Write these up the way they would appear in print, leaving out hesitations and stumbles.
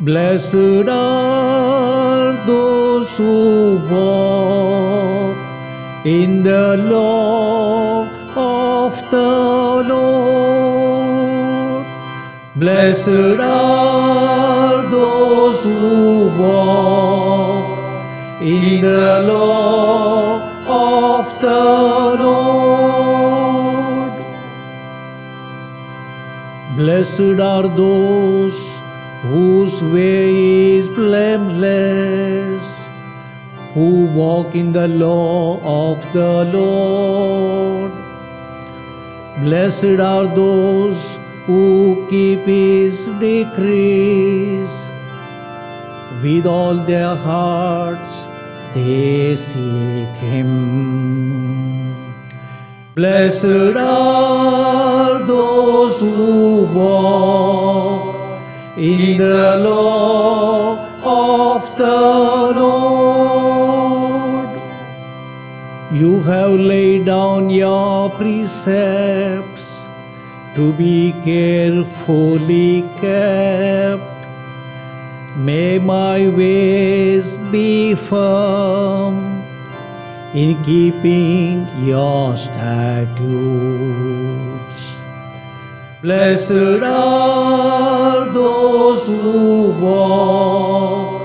Blessed are those who walk in the law of the Lord. Blessed are those who walk in the law of the Lord. Blessed are those whose way is blameless, who walk in the law of the Lord. Blessed are those who keep His decrees. With all their hearts they seek Him. Blessed are those who walk in the law of the Lord. You have laid down your precepts to be carefully kept. May my ways be firm in keeping your statutes. Blessed are those who walk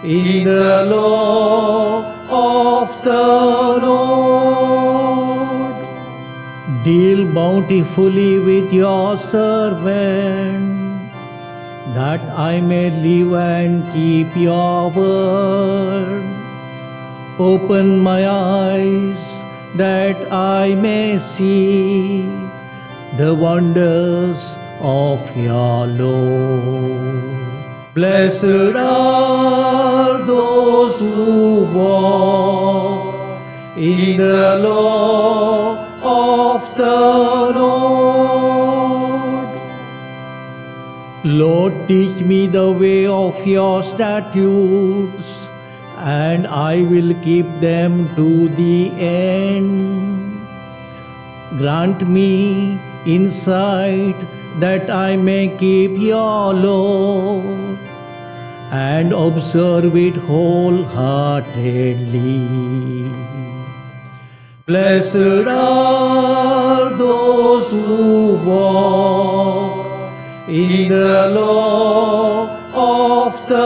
in the law of the Lord. Deal bountifully with your servant, that I may live and keep your word. Open my eyes that I may see the wonders of your Lord. Blessed are those who walk in the law of the Lord. Lord, teach me the way of your statutes, and I will keep them to the end. Grant me insight that I may keep your law and observe it wholeheartedly. Blessed are those who walk in the law of the